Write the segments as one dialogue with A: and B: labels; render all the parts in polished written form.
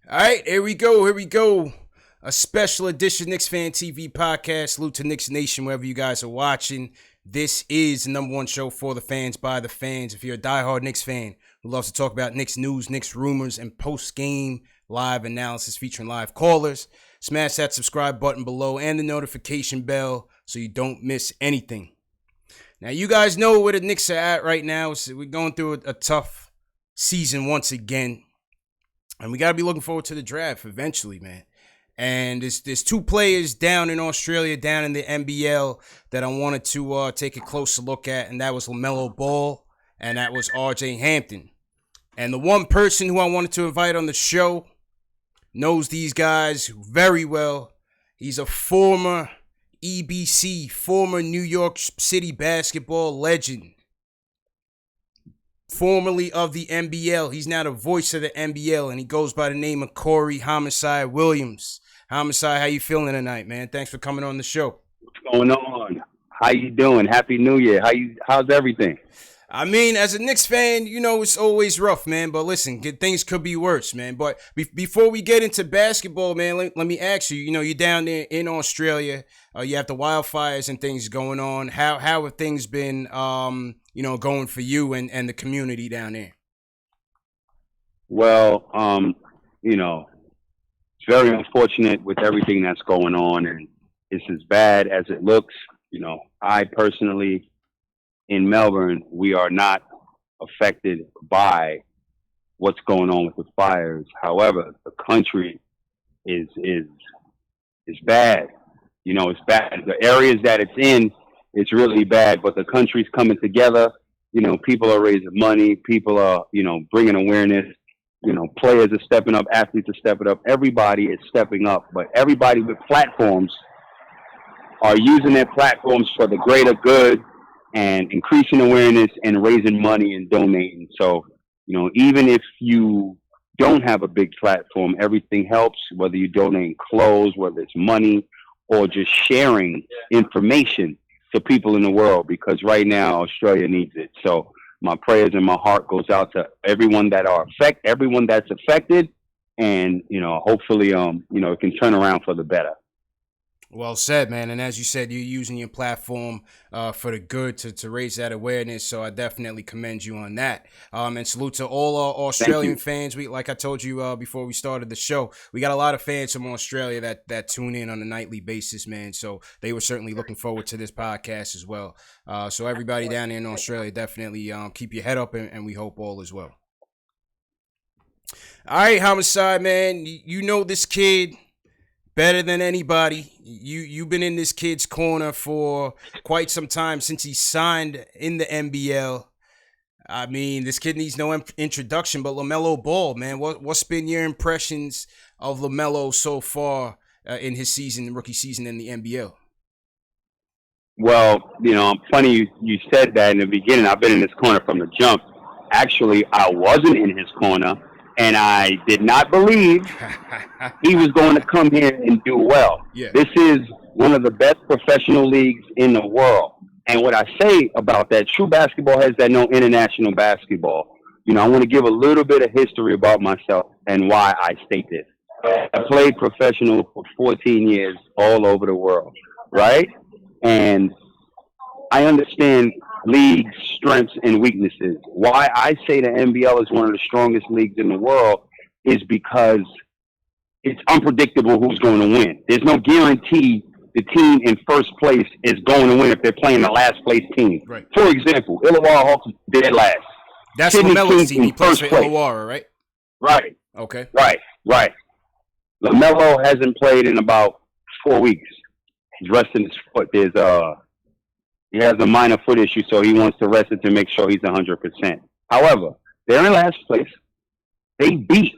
A: All right, here we go. Here we go. A special edition Knicks Fan TV podcast. Salute to Knicks Nation, wherever you guys are watching. This is the number one show for the fans, by the fans. If you're a diehard Knicks fan who loves to talk about Knicks news, Knicks rumors, and post-game live analysis featuring live callers, smash that subscribe button below and the notification bell so you don't miss anything. Now, you guys know where the Knicks are at right now. So we're going through a tough season once again. And we got to be looking forward to the draft eventually, man. And there's two players down in Australia, down in the NBL, that I wanted to take a closer look at, and that was LaMelo Ball, and that was RJ Hampton. And the one person who I wanted to invite on the show knows these guys very well. He's a former EBC, former New York City basketball legend. Formerly of the NBL. He's now the voice of the NBL, and he goes by the name of Corey Homicide Williams. Homicide, how you feeling tonight, man? Thanks for coming on the show.
B: What's going on? How you doing? Happy New Year. How's everything?
A: I mean, as a Knicks fan, you know, it's always rough, man. But listen, things could be worse, man. But before we get into basketball, man, let me ask you, you know, you're down there in Australia. You have the wildfires and things going on. How have things been, going for you and the community down there?
B: Well, it's very unfortunate with everything that's going on, and it's as bad as it looks. You know, I personally, in Melbourne, we are not affected by what's going on with the fires. However, the country is bad. You know, it's bad. The areas that it's in, it's really bad, but the country's coming together. You know, people are raising money. People are, bringing awareness. You know, players are stepping up. Athletes are stepping up. Everybody is stepping up, but everybody with platforms are using their platforms for the greater good and increasing awareness and raising money and donating. So, even if you don't have a big platform, everything helps, whether you donate clothes, whether it's money, or just sharing information to people in the world, because right now Australia needs it. So my prayers and my heart goes out to everyone that's affected, and hopefully it can turn around for the better.
A: Well said, man. And as you said, you're using your platform for the good to raise that awareness. So I definitely commend you on that. And salute to all our Australian fans. Like I told you before we started the show, we got a lot of fans from Australia that tune in on a nightly basis, man. So they were certainly looking forward to this podcast as well. So everybody down there in Australia, definitely keep your head up, and we hope all is well. All right, Homicide, man. You know this kid better than anybody. You've been in this kid's corner for quite some time, since he signed in the NBL. I mean, this kid needs no introduction, but LaMelo Ball, man, what's been your impressions of LaMelo so far in his rookie season in the NBL?
B: Well, funny you said that in the beginning. I've been in this corner from the jump. Actually, I wasn't in his corner, and I did not believe he was going to come here and do well.
A: Yeah.
B: This is one of the best professional leagues in the world. And what I say about that, true basketball has that no international basketball. I want to give a little bit of history about myself and why I state this. I played professional for 14 years all over the world, right? And I understand league strengths and weaknesses. Why I say the NBL is one of the strongest leagues in the world is because it's unpredictable who's going to win. There's no guarantee the team in first place is going to win if they're playing the last place team.
A: Right.
B: For example, Illawarra Hawks dead last.
A: That's LaMelo's team. He plays for Illawarra, right?
B: Right.
A: Okay.
B: Right. LaMelo hasn't played in about 4 weeks. He's resting his foot. He has a minor foot issue, so he wants to rest it to make sure he's 100%. However, they're in last place. They beat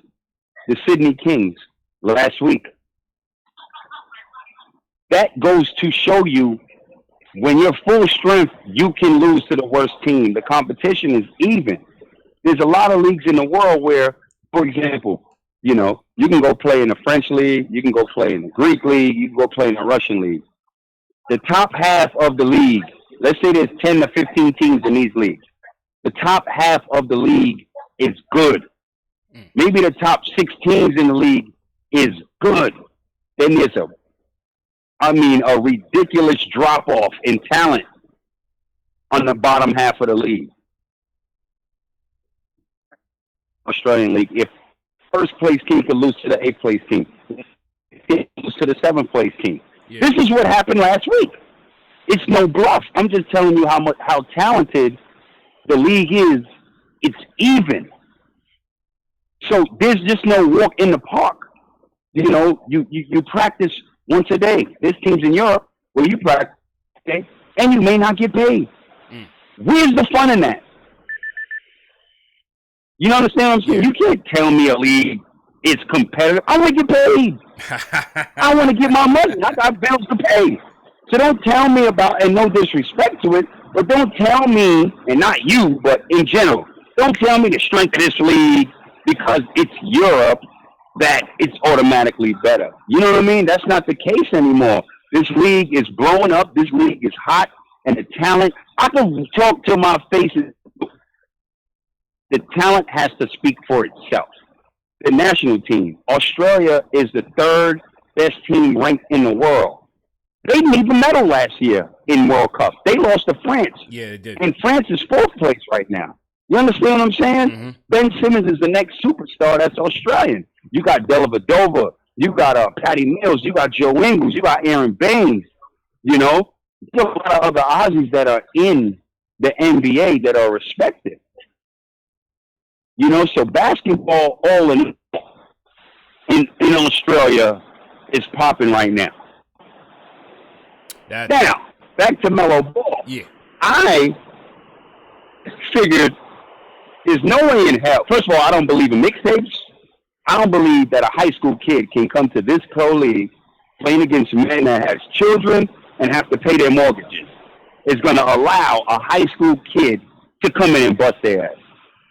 B: the Sydney Kings last week. That goes to show you, when you're full strength, you can lose to the worst team. The competition is even. There's a lot of leagues in the world where, for example, you can go play in the French league, you can go play in the Greek league, you can go play in the Russian league. The top half of the league, let's say there's 10 to 15 teams in these leagues. The top half of the league is good. Maybe the top 6 teams in the league is good. Then there's a ridiculous drop-off in talent on the bottom half of the league. Australian League. If first place team could lose to the 8th place team, lose to the 7th place team. Yeah. This is what happened last week. It's no bluff. I'm just telling you how talented the league is. It's even. So there's just no walk in the park. You know, you practice once a day. There's teams in Europe where you practice, okay, and you may not get paid. Where's the fun in that? You understand what I'm saying? Yeah. You can't tell me a league is competitive. I want to get paid. I want to get my money. I got bills to pay. So don't tell me about, and no disrespect to it, but don't tell me, and not you, but in general, don't tell me the strength of this league because it's Europe that it's automatically better. You know what I mean? That's not the case anymore. This league is blowing up. This league is hot, and the talent, I can talk to my faces. The talent has to speak for itself. The national team, Australia is the 3rd best team ranked in the world. They didn't even medal last year in World Cup. They lost to France.
A: Yeah, they did.
B: And France is 4th place right now. You understand what I'm saying? Mm-hmm. Ben Simmons is the next superstar that's Australian. You got Dellavedova. You got Patty Mills. You got Joe Ingles. You got Aaron Baines. You know? There's a lot of other Aussies that are in the NBA that are respected. You know, so basketball all in Australia is popping right now. Now, back to LaMelo Ball.
A: Yeah.
B: I figured there's no way in hell. First of all, I don't believe in mixtapes. I don't believe that a high school kid can come to this pro league playing against men that has children and have to pay their mortgages. Is going to allow a high school kid to come in and bust their ass.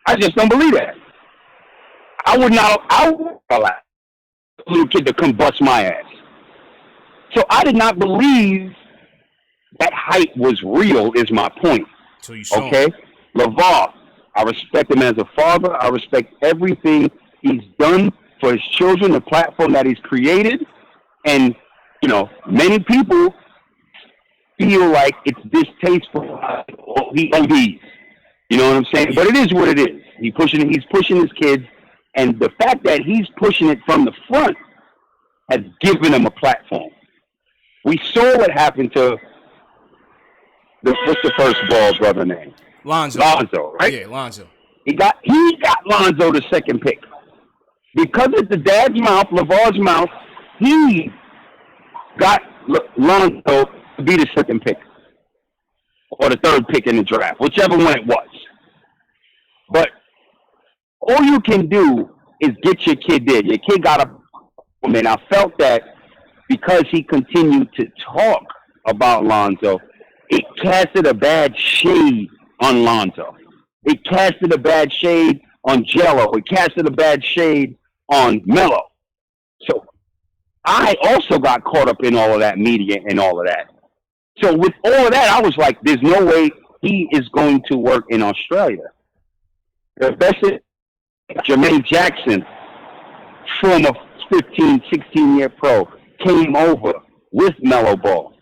B: I just don't believe that. I would allow a little kid to come bust my ass. So I did not believe that hype was real, is my point.
A: So you saw
B: okay? LaVar, I respect him as a father. I respect everything he's done for his children, the platform that he's created. And, you know, many people feel like it's distasteful. He ODs. You know what I'm saying? But it is what it is. He's pushing his kids. And the fact that he's pushing it from the front has given him a platform. We saw what happened to what's the first ball brother name?
A: Lonzo,
B: right?
A: Yeah, Lonzo.
B: He got Lonzo the 2nd pick. Because of the dad's mouth, LaVar's mouth, he got Lonzo to be the 2nd pick. Or the 3rd pick in the draft, whichever one it was. But all you can do is get your kid there. Your kid got a man. I felt that because he continued to talk about Lonzo, it casted a bad shade on Lonzo. It casted a bad shade on Jello. It casted a bad shade on Melo. So I also got caught up in all of that media and all of that. So with all of that, I was like, there's no way he is going to work in Australia. The best Jermaine Jackson, former 15, 16-year pro, came over with LaMelo Ball.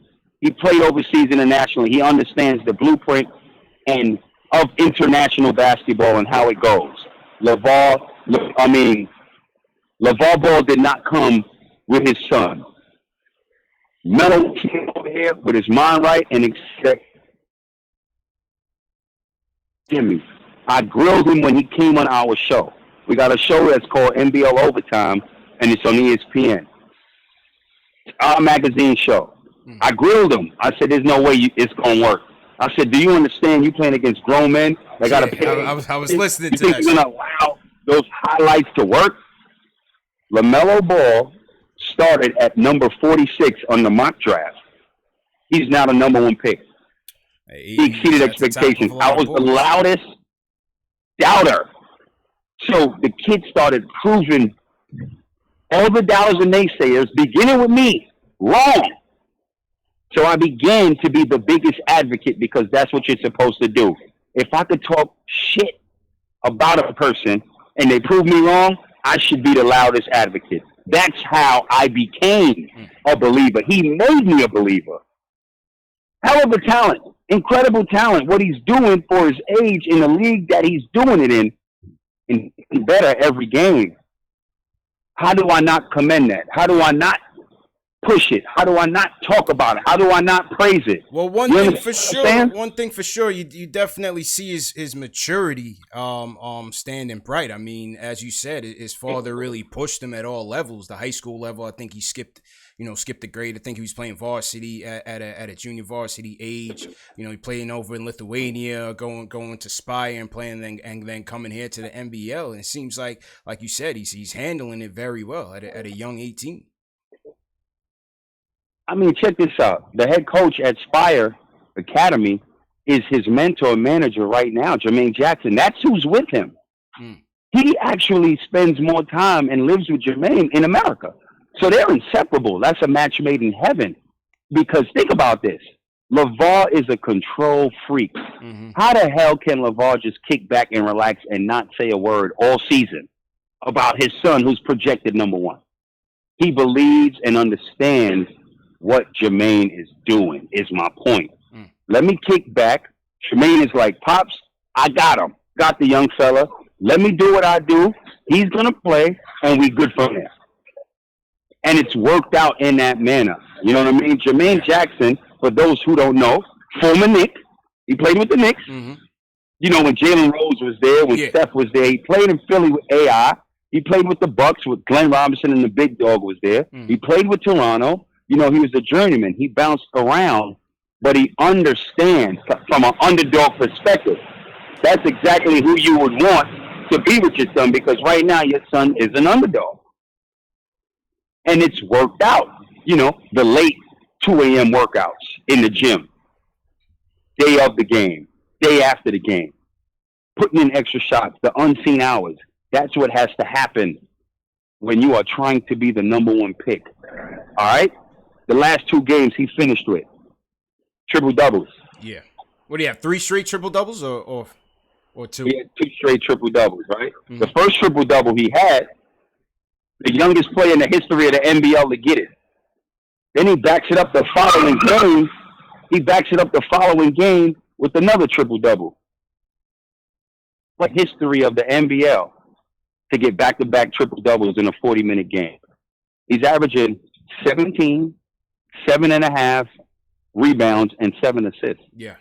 B: He played overseas internationally. He understands the blueprint and of international basketball and how it goes. LaVar Ball did not come with his son. Melo came over here with his mind right and expect Jimmy. I grilled him when he came on our show. We got a show that's called NBL Overtime, and it's on ESPN. It's our magazine show. I grilled him. I said, there's no way it's going to work. I said, do you understand you playing against grown men? They got to pay.
A: I was listening to that.
B: You think you're going to allow those highlights to work? LaMelo Ball started at number 46 on the mock draft. He's now the number 1 pick. He exceeded expectations. I was the loudest doubter. So the kid started proving all the doubters and naysayers, beginning with me, wrong. So I began to be the biggest advocate because that's what you're supposed to do. If I could talk shit about a person, and they prove me wrong, I should be the loudest advocate. That's how I became a believer. He made me a believer. Hell of a talent, incredible talent. What he's doing for his age in the league that he's doing it in, and better every game. How do I not commend that? How do I not push it? How do I not talk about it? How do I not praise it?
A: Well, one thing for sure, you definitely see his maturity standing bright. I mean, as you said, his father really pushed him at all levels. The high school level, I think he skipped the grade. I think he was playing varsity at a junior varsity age. He playing over in Lithuania, going to Spire and playing, and then coming here to the NBL. And it seems like you said, he's handling it very well at a young 18.
B: I mean, check this out. The head coach at Spire Academy is his mentor and manager right now, Jermaine Jackson. That's who's with him. He actually spends more time and lives with Jermaine in America. So they're inseparable. That's a match made in heaven. Because think about this. LaVar is a control freak. How the hell can LaVar just kick back and relax and not say a word all season about his son who's projected number one? He believes and understands what Jermaine is doing, is my point. Let me kick back. Jermaine is like, Pops, I got him. Got the young fella. Let me do what I do. He's going to play, and we good from there. And it's worked out in that manner. You know what I mean? Jermaine Jackson, for those who don't know, former Knick. He played with the Knicks. When Jalen Rose was there, when Steph was there. He played in Philly with AI. He played with the Bucks with Glenn Robinson, and the big dog was there. He played with Toronto. He was a journeyman. He bounced around, but he understands from an underdog perspective. That's exactly who you would want to be with your son, because right now your son is an underdog. And it's worked out. The late 2 a.m. workouts in the gym, day of the game, day after the game, putting in extra shots, the unseen hours. That's what has to happen when you are trying to be the number one pick. All right? The last 2 games he finished with triple doubles. Yeah.
A: What do you have? 3 straight triple doubles or 2?
B: He had 2 straight triple doubles, right? The first triple double he had, the youngest player in the history of the NBL to get it. Then he backs it up the following game. With another triple double. What history of the NBL to get back-to-back triple doubles in a 40-minute game? He's averaging 17, 7.5 rebounds, and 7 assists.
A: Yeah.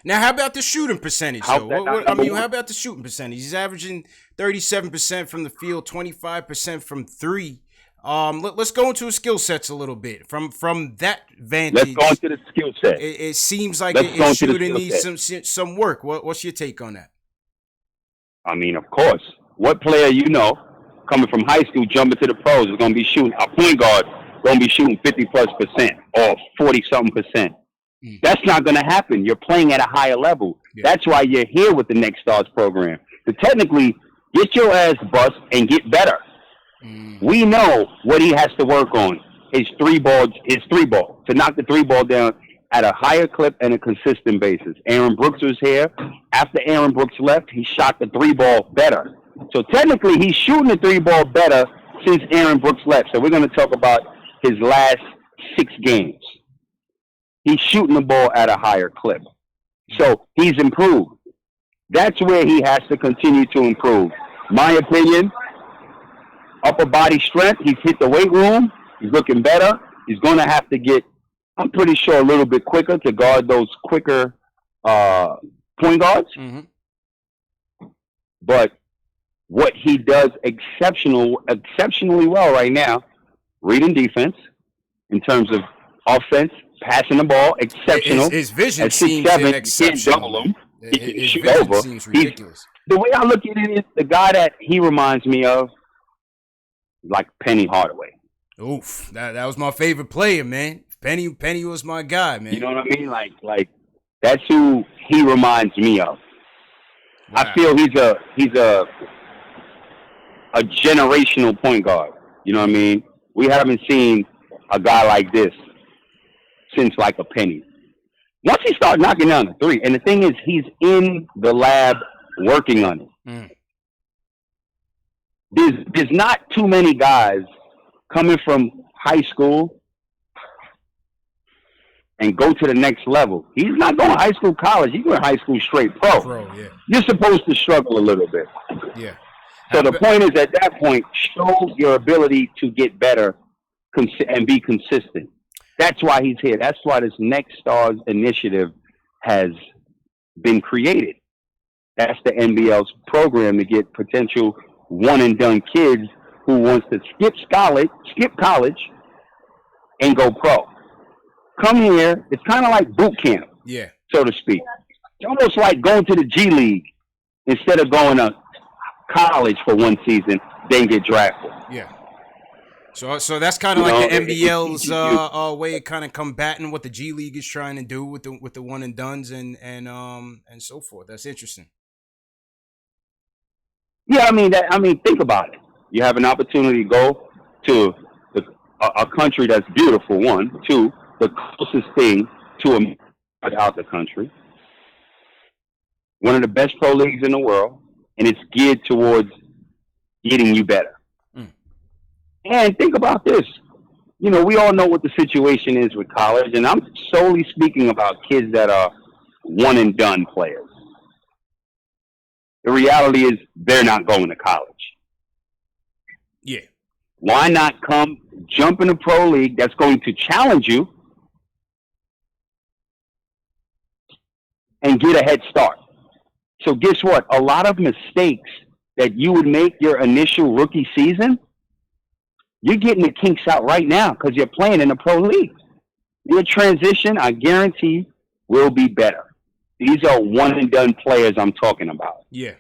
A: Now, how about the shooting percentage, though? How about the shooting percentage? He's averaging 37% from the field, 25% from 3. Let's go into his skill sets a little bit. From that vantage,
B: let's go into the skill set.
A: It seems like his shooting needs some work. What's your take on that?
B: I mean, of course. What player coming from high school, jumping to the pros, is going to be shooting a point guard? Going to be shooting 50+% or 40-something%. That's not going to happen. You're playing at a higher level. Yeah. That's why you're here with the Next Stars program. To technically get your ass bust and get better. We know what he has to work on. His three ball, to knock the 3 ball down at a higher clip and a consistent basis. Aaron Brooks was here. After Aaron Brooks left, he shot the 3 ball better. So technically, he's shooting the 3 ball better since Aaron Brooks left. So we're going to talk about his last 6 games. He's shooting the ball at a higher clip. So he's improved. That's where he has to continue to improve. My opinion, upper body strength, he's hit the weight room. He's looking better. He's going to have to get, I'm pretty sure, a little bit quicker to guard those quicker point guards. But what he does exceptionally well right now, reading defense, in terms of offense, passing the ball, exceptional.
A: His vision seems exceptional.
B: You can't double him. He can shoot over.
A: Seems ridiculous.
B: The way I look at it is the guy that he reminds me of, like Penny Hardaway.
A: Oof, that was my favorite player, man. Penny was my guy, man.
B: You know what I mean? Like that's who he reminds me of. Wow. I feel he's a generational point guard. You know what I mean? We haven't seen a guy like this since like a Penny. Once he started knocking down the 3, and the thing is, he's in the lab working on it. There's not too many guys coming from high school and go to the next level. He's not going high school, college. He's going high school straight pro.
A: Yeah.
B: You're supposed to struggle a little bit.
A: Yeah.
B: So the point is, at that point, show your ability to get better and be consistent. That's why he's here. That's why this Next Stars initiative has been created. That's the NBL's program to get potential one-and-done kids who wants to skip college, and go pro. Come here. It's kind of like boot camp, so to speak. It's almost like going to the G League instead of going to college for one season, then get drafted.
A: Yeah. So that's kind of like the NBL's way of kind of combating what the G League is trying to do with the one and dones and so forth. That's interesting.
B: Yeah, I mean, think about it. You have an opportunity to go to a country that's beautiful. One, two, the closest thing to out the country. One of the best pro leagues in the world, and it's geared towards getting you better. And think about this. You know, we all know what the situation is with college, and I'm solely speaking about kids that are one-and-done players. The reality is they're not going to college.
A: Yeah.
B: Why not come jump in a pro league that's going to challenge you and get a head start? So guess what? A lot of mistakes that you would make your initial rookie season, you're getting the kinks out right now because you're playing in a pro league. Your transition, I guarantee, will be better. These are one-and-done players I'm talking about.
A: Yeah.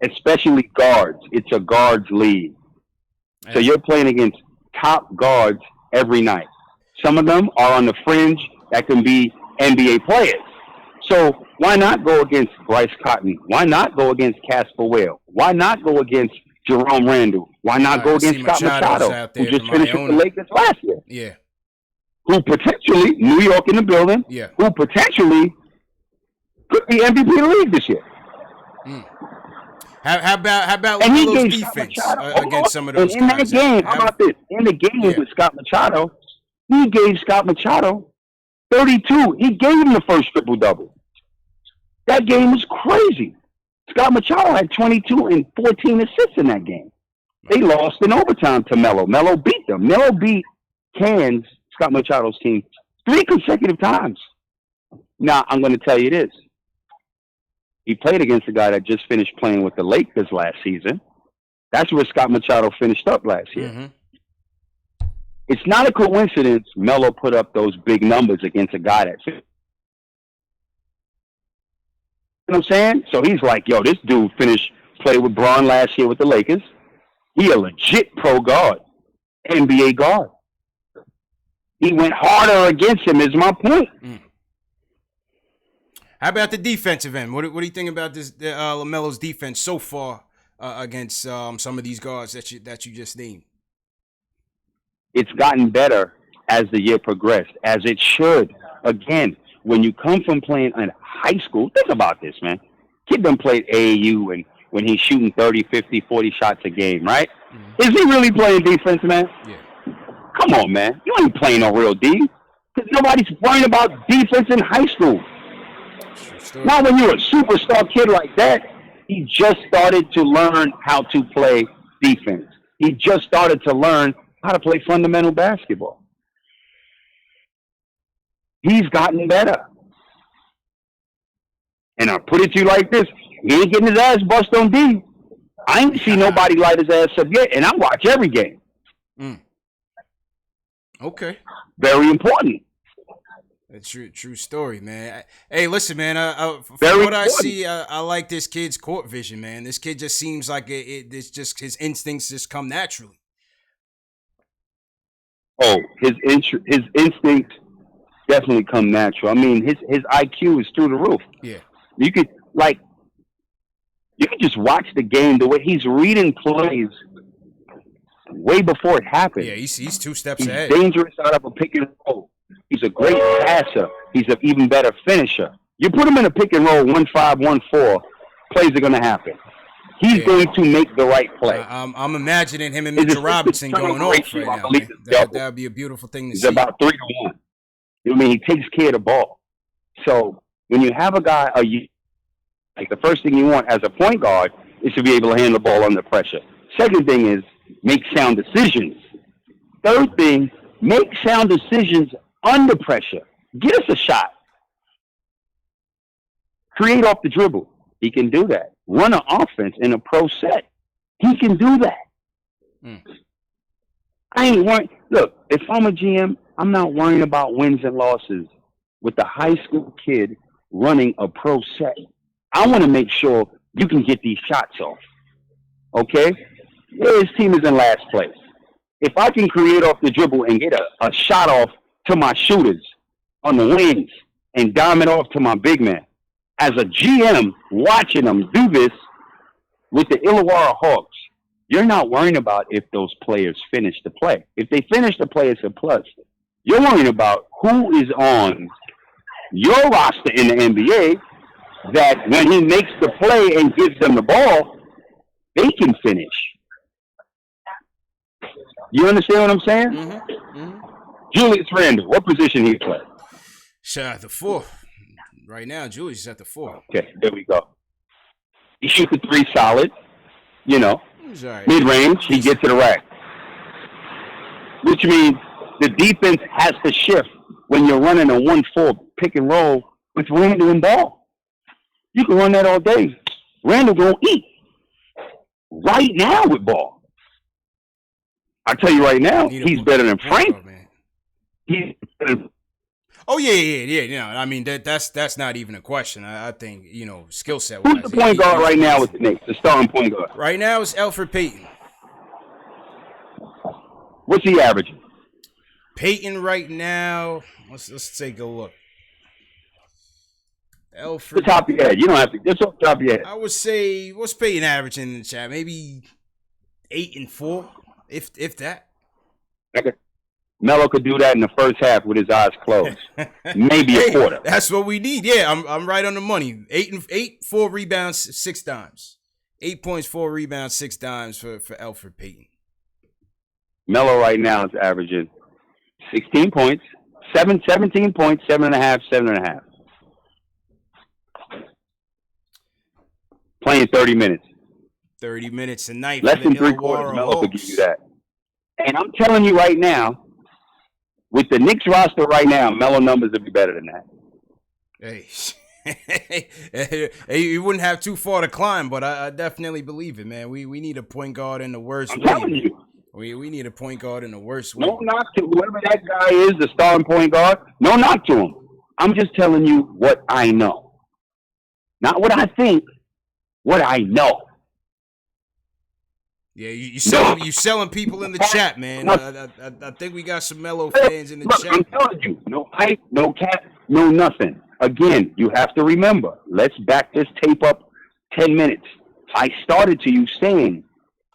B: Especially guards. It's a guards league. So you're playing against top guards every night. Some of them are on the fringe that can be NBA players. So why not go against Bryce Cotton? Why not go against Casper Whale? Why not go against Jerome Randall? Why not go against Scott Machado, who just finished with the Lakers last year?
A: Yeah.
B: Who potentially, New York in the building, who potentially could be MVP of the league this year.
A: How about LaMelo's defense against some of those
B: guys? In that game,
A: how
B: about this? In the game with Scott Machado, he gave Scott Machado 32. He gave him the first triple-double. That game was crazy. Scott Machado had 22 and 14 assists in that game. They lost in overtime to Melo. Melo beat them. Melo beat Cans, Scott Machado's team, 3 consecutive times. Now, I'm going to tell you this. He played against a guy that just finished playing with the Lakers last season. That's where Scott Machado finished up last year. Mm-hmm. It's not a coincidence Melo put up those big numbers against a guy that – you know what I'm saying? So he's like, yo, this dude played with Braun last year with the Lakers. He a legit pro guard, NBA guard. He went harder against him is my point.
A: How about the defensive end? What do you think about this LaMelo's defense so far against some of these guards that you just named?
B: It's gotten better as the year progressed, as it should. Again, when you come from playing in high school, think about this, man. Kid done played AAU and when he's shooting 30, 50, 40 shots a game, right? Mm-hmm. Is he really playing defense, man?
A: Yeah.
B: Come on, man. You ain't playing no real D. Because nobody's worrying about defense in high school. Now, when you're a superstar kid like that, he just started to learn how to play defense. He just started to learn how to play fundamental basketball. He's gotten better. And I'll put it to you like this. He ain't getting his ass bust on D. I ain't see nobody light his ass up yet, and I watch every game.
A: Okay.
B: Very important.
A: That's true story, man. Hey, listen, man. From what I see, I like this kid's court vision, man. This kid just seems like it's just his instincts just come naturally.
B: Oh, his instincts definitely come natural. I mean, his IQ is through the roof.
A: Yeah.
B: You could just watch the game, the way he's reading plays way before it happens.
A: Yeah, he's 2 steps ahead.
B: He's dangerous out of a pick and roll. He's a great passer. He's an even better finisher. You put him in a pick and roll, 1-5, 1-4, plays are going to happen. He's going to make the right play.
A: I'm imagining him and Mitchell Robinson going off right now. That would be a beautiful thing to see.
B: It's about 3-1. You know what I mean? He takes care of the ball. So when you have a guy, like the first thing you want as a point guard is to be able to handle the ball under pressure. Second thing is make sound decisions. Third thing, make sound decisions under pressure. Get us a shot. Create off the dribble. He can do that. Run an offense in a pro set. He can do that. I ain't worried. Look, if I'm a GM, I'm not worrying about wins and losses with the high school kid running a pro set. I want to make sure you can get these shots off. Okay? Yeah, his team is in last place. If I can create off the dribble and get a shot off to my shooters on the wings and dime it off to my big man, as a GM watching them do this with the Illawarra Hawks, you're not worrying about if those players finish the play. If they finish the play, it's a plus. You're worrying about who is on your roster in the NBA that when he makes the play and gives them the ball, they can finish. You understand what I'm saying? Julius Randle, what position he play?
A: Shot at the 4. Right now, Julius is at the 4.
B: Okay, there we go. He shoots the 3 solid,
A: right.
B: Mid-range, he gets to the rack. Which means the defense has to shift when you're running a 1-4 pick and roll with Randle and Ball. You can run that all day. Randle gonna eat. Right now with Ball. I tell you right now, he's better than Frank. He's better than
A: yeah. I mean, that's not even a question. I think, skill set.
B: Who's the point guard right now with the Knicks? The starting point guard.
A: Right now is Elfrid Payton.
B: What's he averaging?
A: Payton right now, let's take a look. Elfrid.
B: The top of your head. You don't have to. Just off the top of your head.
A: I would say, what's Payton averaging in the chat? Maybe 8 and 4, if that.
B: Okay. Melo could do that in the first half with his eyes closed. Maybe a quarter.
A: That's what we need. Yeah, I'm right on the money. 8, 4 rebounds, 6 dimes. 8 points, 4 rebounds, 6 dimes for Elfrid Payton.
B: Melo right now is averaging 16 points, 17 points, 7.5, 7.5. Playing 30 minutes.
A: 30 minutes a night.
B: Less than 3/4 Melo could give you that. And I'm telling you right now, with the Knicks roster right now, Melo numbers would be better than that.
A: Hey, you wouldn't have too far to climb, but I definitely believe it, man. We need a point guard in the worst way.
B: I'm telling you.
A: We need a point guard in the worst way.
B: No knock to whoever that guy is, the starting point guard. No knock to him. I'm just telling you what I know. Not what I think, what I know.
A: Yeah, you selling people in the chat, man. I think we got some Melo fans in the chat.
B: I'm telling you, no hype, no cap, no nothing. Again, you have to remember, let's back this tape up 10 minutes. I started to you saying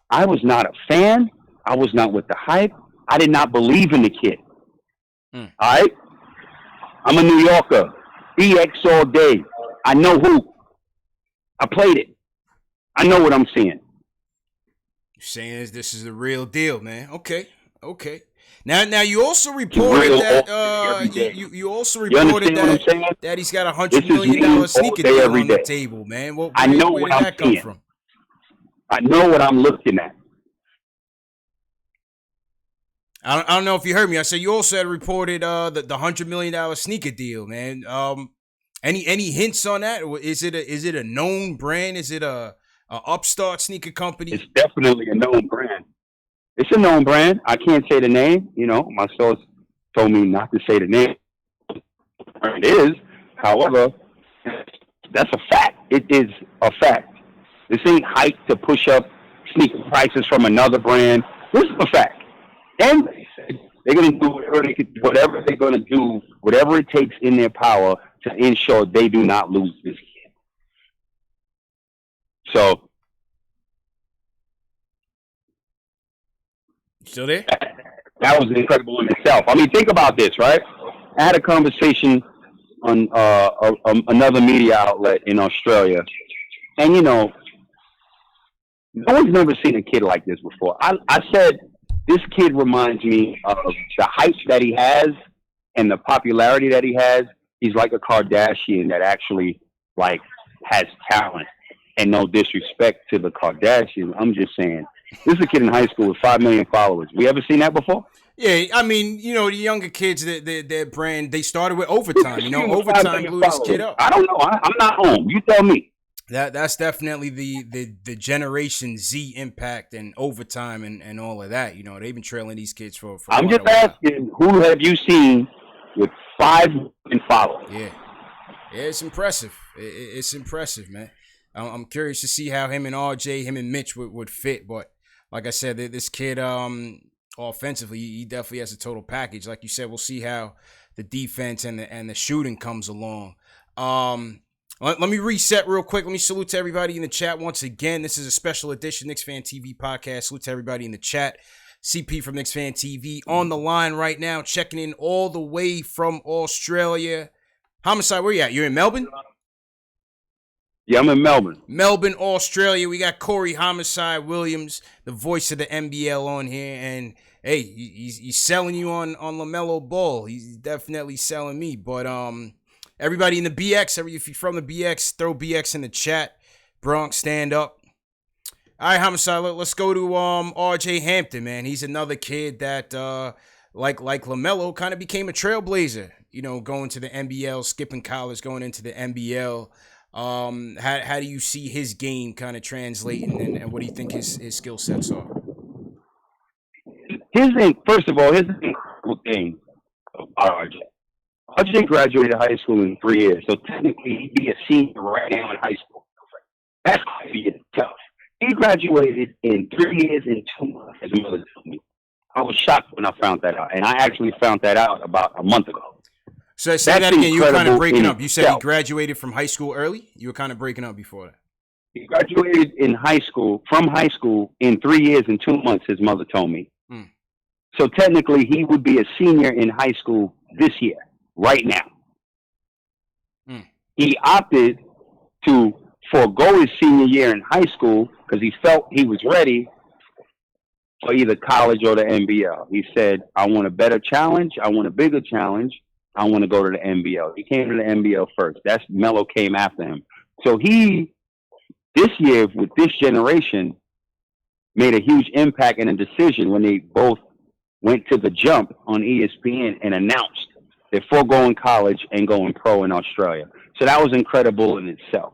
B: I was not a fan. I was not with the hype. I did not believe in the kid. All right? I'm a New Yorker. EX all day. I know who. I played it. I know what I'm seeing.
A: You're saying this is the real deal, man. Okay. Now you also reported that you also reported that he's got $100 million sneaker deal on the table, man.
B: I know where did that come from? I know what I'm looking at.
A: I don't know if you heard me. I said you also had reported the $100 million sneaker deal, man. Any hints on that? Is it a known brand? Is it a upstart sneaker company?
B: It's definitely a known brand. It's a known brand. I can't say the name. My source told me not to say the name. It is, however, that's a fact. It is a fact. This ain't hype to push up sneaker prices from another brand. This is a fact. And they're going to do whatever they're going to do, whatever it takes in their power to ensure they do not lose this kid. So,
A: still there?
B: That was incredible in itself. I mean, think about this, right? I had a conversation on another media outlet in Australia, and No one's never seen a kid like this before. I said this kid reminds me of the hype that he has and the popularity that he has. He's like a Kardashian that actually like has talent. And no disrespect to the Kardashians, I'm just saying this is a kid in high school with 5 million followers. We ever seen that before?
A: Yeah, I mean, you know, the younger kids, their brand, they started with Overtime. You know, Overtime blew this kid up.
B: I don't know. I'm not home. You tell me.
A: That's definitely the Generation Z impact and Overtime and all of that. You know, they've been trailing these kids for
B: I'm just asking, who have you seen with 5 million followers?
A: Yeah, it's impressive. It's impressive, man. I'm curious to see how him and RJ, him and Mitch would fit. But like I said, this kid, offensively, he definitely has a total package. Like you said, we'll see how the defense and the shooting comes along. Let me reset real quick. Let me salute to everybody in the chat once again. This is a special edition Knicks Fan TV podcast. Salute to everybody in the chat. CP from Knicks Fan TV on the line right now, checking in all the way from Australia. Homicide, where you at? You're in Melbourne?
B: Yeah, I'm in Melbourne.
A: Melbourne, Australia. We got Corey Homicide Williams, the voice of the NBL on here. And, hey, he's selling you on LaMelo Ball. He's definitely selling me. But everybody in the BX, if you're from the BX, throw BX in the chat. Bronx, stand up. All right, Homicide, let's go to RJ Hampton, man. He's another kid that, like LaMelo, kind of became a trailblazer, you know, going to the NBL, skipping college, going into the NBL. How do you see his game kind of translating, and what do you think his skill sets are?
B: First of all, his incredible thing about RJ. RJ graduated high school in 3 years, so technically he'd be a senior right now in high school. That's going to be tough. He graduated in 3 years and 2 months, as mother told me. I was shocked when I found that out, and I actually found that out about a month ago.
A: So say that again. You were kind of breaking up. You said he graduated from high school early? You were kind of breaking up before that.
B: He graduated from high school in 3 years and 2 months, his mother told me. So technically, he would be a senior in high school this year, right now. He opted to forego his senior year in high school because he felt he was ready for either college or the NBL. He said, I want a better challenge. I want a bigger challenge. I want to go to the NBL. He came to the NBL first. That's Melo came after him. So he, this year, with this generation, made a huge impact and a decision when they both went to the jump on ESPN and announced they're foregoing college and going pro in Australia. So that was incredible in itself.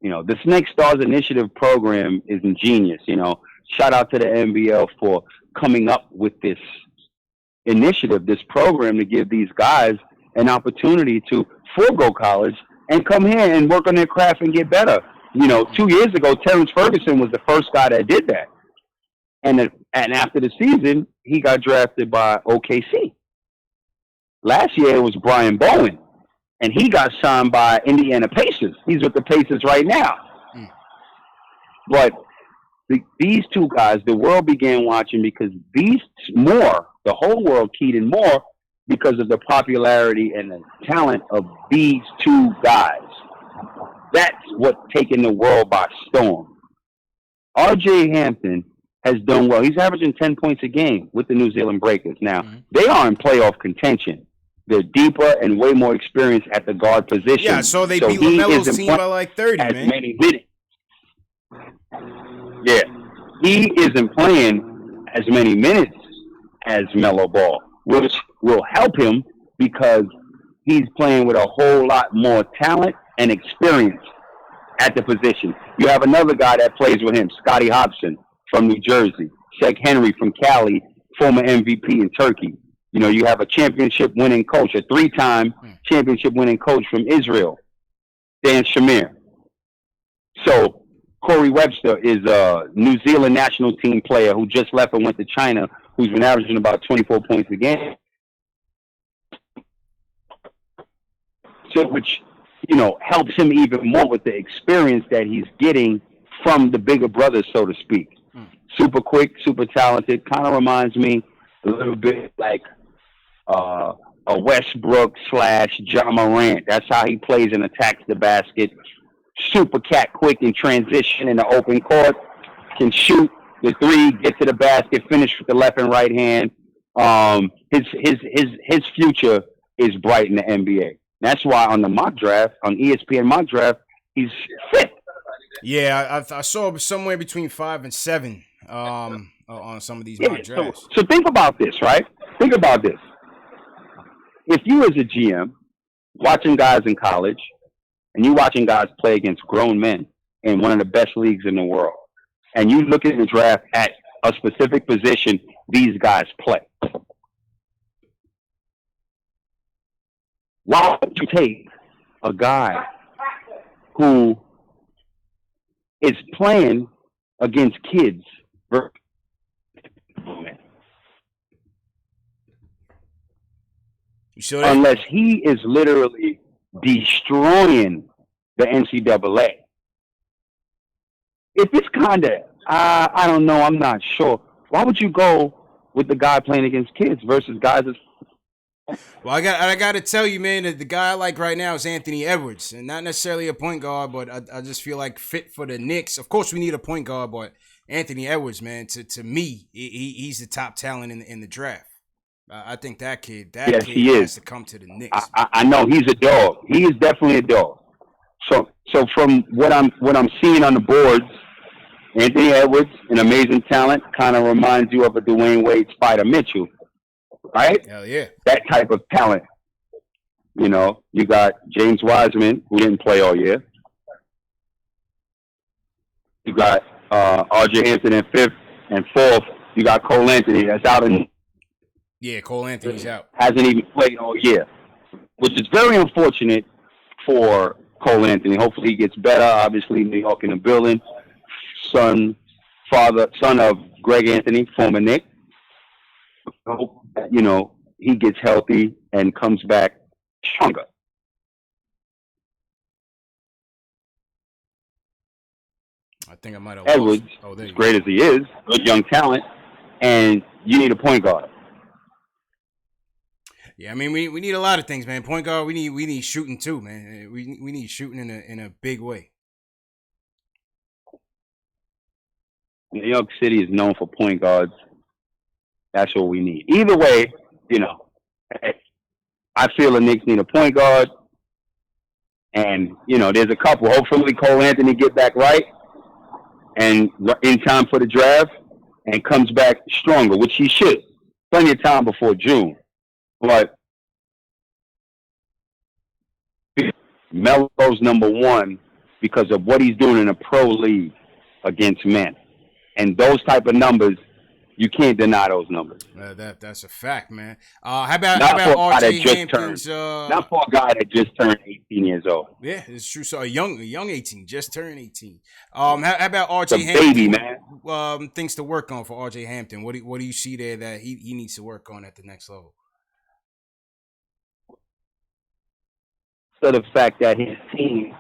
B: You know, the Snake Stars Initiative program is ingenious. You know, shout out to the NBL for coming up with this initiative, this program to give these guys an opportunity to forego college and come here and work on their craft and get better. You know, 2 years ago, Terrence Ferguson was the first guy that did that. And after the season, he got drafted by OKC. Last year, it was Brian Bowen, and he got signed by Indiana Pacers. He's with the Pacers right now. But these two guys, the world began watching because the whole world keyed in more because of the popularity and the talent of these two guys. That's what's taken the world by storm. RJ Hampton has done well. He's averaging 10 points a game with the New Zealand Breakers. Now, they are in playoff contention. They're deeper and way more experienced at the guard position.
A: Yeah, so they beat LaMelo's team by like 30, man.
B: Many minutes. Yeah. He isn't playing as many minutes as LaMelo Ball, which will help him because he's playing with a whole lot more talent and experience at the position. You have another guy that plays with him, Scotty Hobson from New Jersey, Sheikh Henry from Cali, former MVP in Turkey. You know, you have a championship-winning coach, a 3-time championship-winning coach from Israel, Dan Shamir. So Corey Webster is a New Zealand national team player who just left and went to China, who's been averaging about 24 points a game. So, which, you know, helps him even more with the experience that he's getting from the bigger brothers, so to speak. Super quick, super talented. Kind of reminds me a little bit like a Westbrook / John Morant. That's how he plays and attacks the basket. Super cat quick in transition in the open court. can shoot the three, get to the basket, finish with the left and right hand. His future is bright in the NBA. That's why on the mock draft, on ESPN mock draft, he's fifth.
A: Yeah, I saw somewhere between 5 and 7 on some of these mock drafts.
B: So think about this, right? Think about this. If you as a GM watching guys in college and you watching guys play against grown men in one of the best leagues in the world, and you look at the draft at a specific position these guys play, why would you take a guy who is playing against kids unless he is literally destroying the NCAA? If it's kind of, I don't know, I'm not sure. Why would you go with the guy playing against kids versus guys that's...
A: Well, I got to tell you, man, that the guy I like right now is Anthony Edwards, and not necessarily a point guard, but I just feel like fit for the Knicks. Of course, we need a point guard, but Anthony Edwards, man, to me, he's the top talent in the draft. I think that kid has to come to the Knicks.
B: I know he's a dog. He is definitely a dog. So from what I'm seeing on the boards, Anthony Edwards, an amazing talent, kind of reminds you of a Dwayne Wade, Spider Mitchell, right?
A: Hell yeah, that
B: type of talent. You know, you got James Wiseman, who didn't play all year. You got R.J. Hampton in fifth, and fourth, you got Cole Anthony that's out in.
A: Yeah, Cole Anthony's out.
B: Hasn't even played all year, which is very unfortunate for Cole Anthony. Hopefully he gets better. Obviously, New York in the building. Son of Greg Anthony, former Knick. I hope that, he gets healthy and comes back stronger.
A: I think I might have
B: Edwards, as great as he is, good young talent, and you need a point guard.
A: Yeah, I mean, we need a lot of things, man. Point guard, we need shooting too, man. We need shooting in a big way.
B: New York City is known for point guards. That's what we need. Either way, I feel the Knicks need a point guard, and there's a couple. Hopefully, Cole Anthony get back right and in time for the draft, and comes back stronger, which he should. Plenty of time before June. But Melo's number one because of what he's doing in a pro league against men. And those type of numbers, you can't deny those numbers.
A: That's a fact, man. How about R.J. Hampton's?
B: Not for a guy that just turned 18 years old.
A: Yeah, it's true. So a young 18, just turned 18. How about R.J. Hampton?
B: Baby, man.
A: Things to work on for R.J. Hampton. What do you see there that he needs to work on at the next level?
B: So the fact that his team is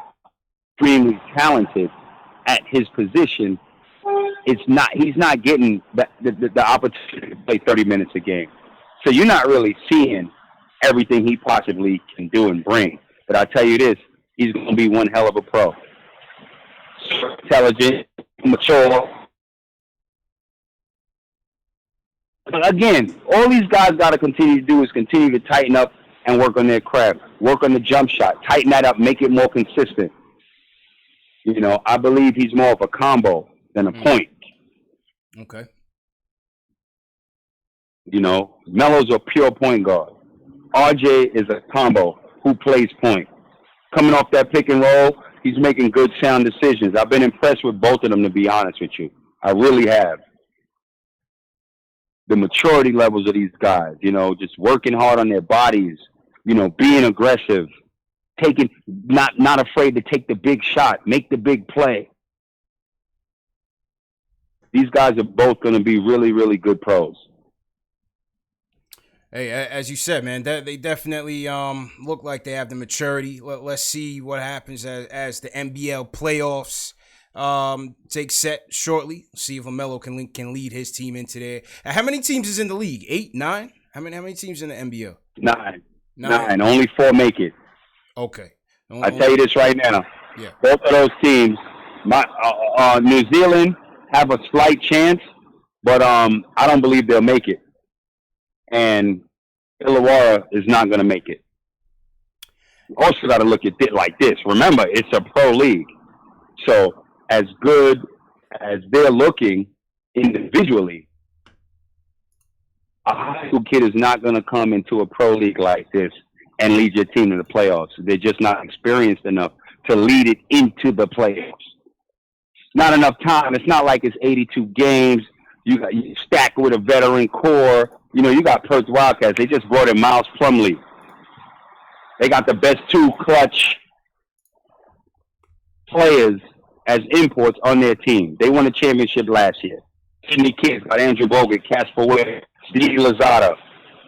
B: extremely talented at his position, he's not getting the opportunity to play 30 minutes a game. So you're not really seeing everything he possibly can do and bring. But I tell you this, he's going to be one hell of a pro. Intelligent, mature. But again, all these guys got to continue to do is continue to tighten up and work on their craft, work on the jump shot, tighten that up, make it more consistent. I believe he's more of a combo than a point.
A: Okay.
B: Melo's a pure point guard. RJ is a combo who plays point. Coming off that pick and roll, he's making good, sound decisions. I've been impressed with both of them, to be honest with you. I really have. The maturity levels of these guys, just working hard on their bodies, being aggressive, not afraid to take the big shot, make the big play. These guys are both going to be really, really good pros.
A: Hey, as you said, man, they definitely look like they have the maturity. Let's see what happens as the NBL playoffs take set shortly. See if LaMelo can lead his team into there. How many teams is in the league? 8, 9? How many teams in the NBL?
B: 9. Only 4 make it.
A: Okay.
B: I tell you this right now.
A: Yeah.
B: Both of those teams, New Zealand have a slight chance, but I don't believe they'll make it. And Illawarra is not going to make it. You also got to look at it like this. Remember, it's a pro league. So as good as they're looking individually, a high school kid is not going to come into a pro league like this and lead your team to the playoffs. They're just not experienced enough to lead it into the playoffs. Not enough time. It's not like it's 82 games. You stack with a veteran core. You know, you got Perth Wildcats. They just brought in Miles Plumlee. They got the best 2 clutch players as imports on their team. They won a championship last year. Sydney Kids got Andrew Bogut, Casper Ware, Didi Lozada,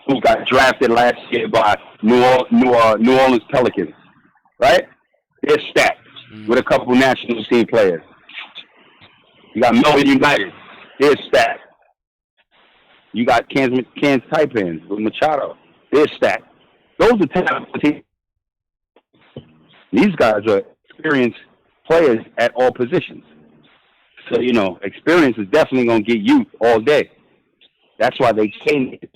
B: who got drafted last year by New Orleans Pelicans. Right? They're stacked with a couple national team players. You got Melbourne United. They're stacked. You got Kansas Taipans with Machado. They're stacked. Those are talented teams. These guys are experienced players at all positions. So, you know, experience is definitely going to get youth all day. That's why they changed it.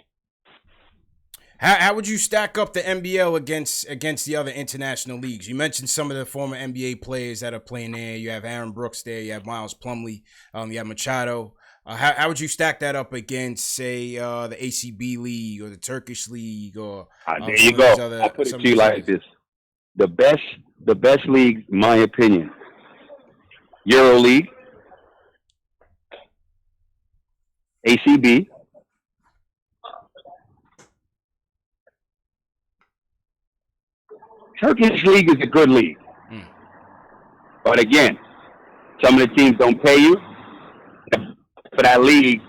A: How would you stack up the NBL against the other international leagues? You mentioned some of the former NBA players that are playing there. You have Aaron Brooks there. You have Miles Plumlee. You have Machado. How would you stack that up against, say, the ACB league or the Turkish league or?
B: There you go. I'll put it to you like this: the best league, in my opinion, Euro League, ACB. Turkish league is a good league. But again, some of the teams don't pay you for that league,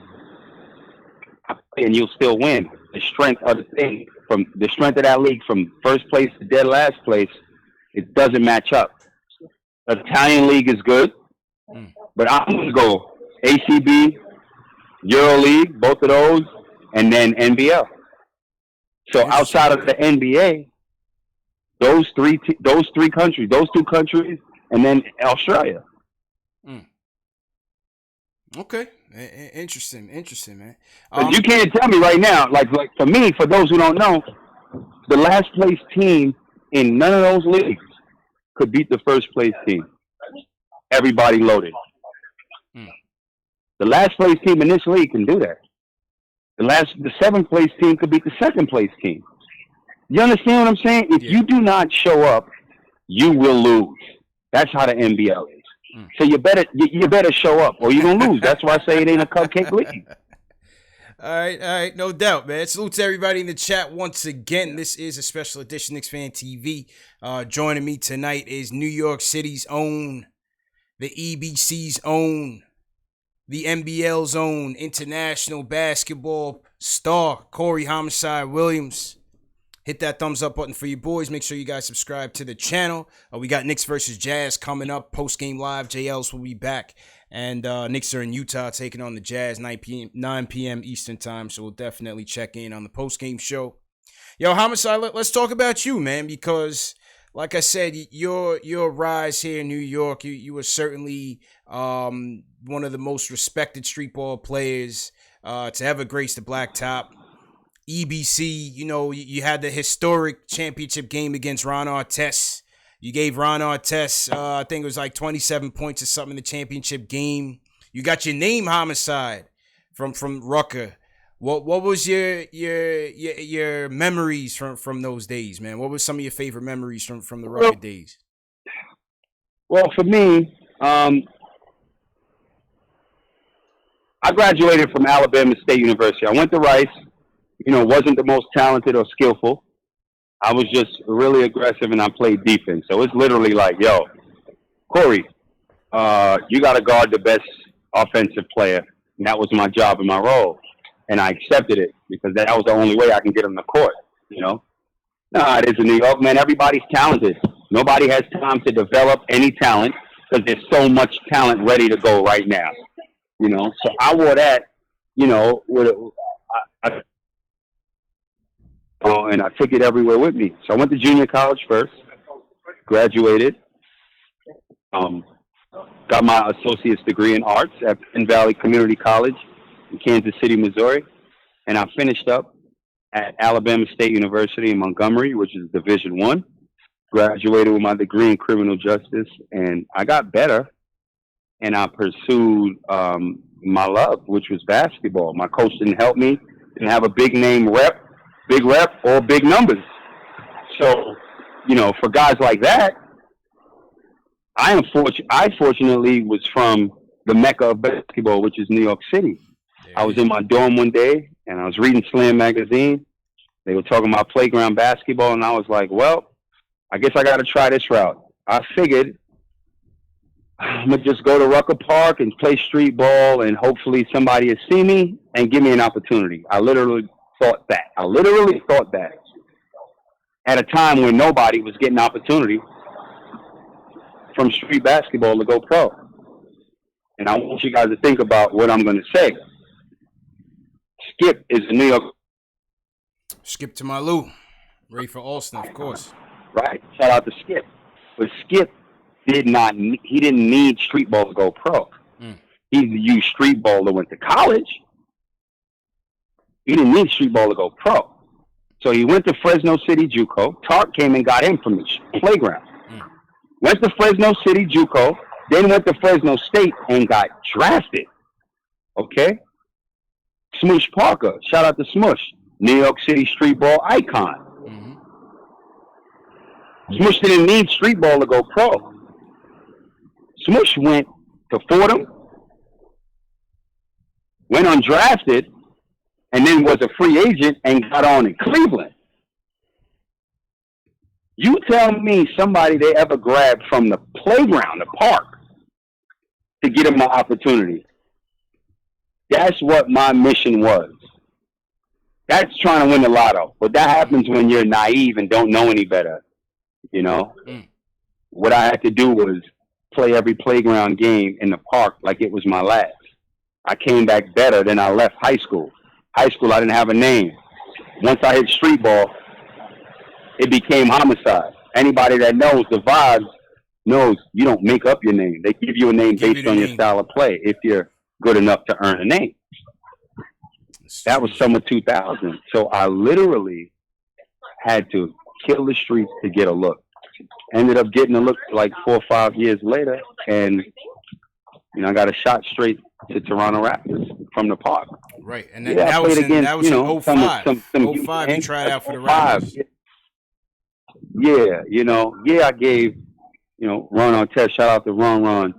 B: and you'll still win. The strength of that league from first place to dead last place, it doesn't match up. The Italian league is good, but I'm going to go ACB, Euro League, both of those, and then NBL. So outside of the NBA, those two countries, and then Australia.
A: Okay, interesting, man.
B: You can't tell me right now, like for me, for those who don't know, the last place team in none of those leagues could beat the first place team. Everybody loaded. The last place team in this league can do that. The seventh place team could beat the second place team. You understand what I'm saying? If you do not show up, you will lose. That's how the NBL is. So you better show up, or you're gonna lose. That's why I say it ain't a cupcake league.
A: All right, no doubt, man. Salute to everybody in the chat once again. This is a special edition KnicksFanTV. Joining me tonight is New York City's own, the EBC's own, the NBL's own international basketball star, Corey Homicide Williams. Hit that thumbs up button for you boys. Make sure you guys subscribe to the channel. We got Knicks versus Jazz coming up. Post-game live. JLs will be back. And Knicks are in Utah taking on the Jazz 9 p.m. Eastern time. So we'll definitely check in on the post-game show. Yo, Homicide, let's talk about you, man, because like I said, your rise here in New York, you were certainly one of the most respected streetball players to ever grace the blacktop. EBC, you know, you had the historic championship game against Ron Artest. You gave Ron Artest, I think it was like 27 points or something in the championship game. You got your name Homicide from Rucker. What was your memories from those days, man? What were some of your favorite memories from the Rucker days?
B: Well, for me, I graduated from Alabama State University. I went to Rice. You know, wasn't the most talented or skillful. I was just really aggressive, and I played defense. So it's literally like, yo, Corey, you got to guard the best offensive player. And that was my job and my role. And I accepted it because that was the only way I can get on the court, you know. Nah, it is in New York, man. Everybody's talented. Nobody has time to develop any talent because there's so much talent ready to go right now, you know. So I wore that, you know, and I took it everywhere with me. So I went to junior college first, graduated. got my associate's degree in arts at Penn Valley Community College in Kansas City, Missouri. And I finished up at Alabama State University in Montgomery, which is Division I. Graduated with my degree in criminal justice, and I got better. And I pursued my love, which was basketball. My coach didn't help me, didn't have a big name big rep, or big numbers. So, you know, for guys like that, I fortunately was from the mecca of basketball, which is New York City. I was in my dorm one day, and I was reading Slam magazine. They were talking about playground basketball, and I was like, well, I guess I got to try this route. I figured I'm going to just go to Rucker Park and play street ball, and hopefully somebody will see me and give me an opportunity. I literally thought that. At a time when nobody was getting opportunity from street basketball to go pro. And I want you guys to think about what I'm going to say. Skip is a New York.
A: Skip to my Lou. Ray for Alston, of course.
B: Right. Shout out to Skip. But Skip didn't need street ball to go pro. He used street ball to went to college. He didn't need street ball to go pro. So he went to Fresno City JUCO. Tark came and got him from the playground. Went to Fresno City JUCO, then went to Fresno State and got drafted. Okay? Smoosh Parker, shout out to Smoosh, New York City street ball icon. Smoosh didn't need street ball to go pro. Smoosh went to Fordham, went undrafted, and then was a free agent and got on in Cleveland. You tell me somebody they ever grabbed from the playground, the park, to get him an opportunity. That's what my mission was. That's trying to win the lotto. But that happens when you're naive and don't know any better. You know? What I had to do was play every playground game in the park like it was my last. I came back better than I left high school. High school, I didn't have a name. Once I hit street ball, it became Homicide. Anybody that knows the vibes knows you don't make up your name. They give you a name based on your style of play if you're good enough to earn a name. That was summer 2000. So I literally had to kill the streets to get a look. Ended up getting a look like 4 or 5 years later, and I got a shot straight to Toronto Raptors from the park.
A: Right, and that was in 05. 05 you tried out for the Raptors. I gave, Ron Artest, shout out to Ron,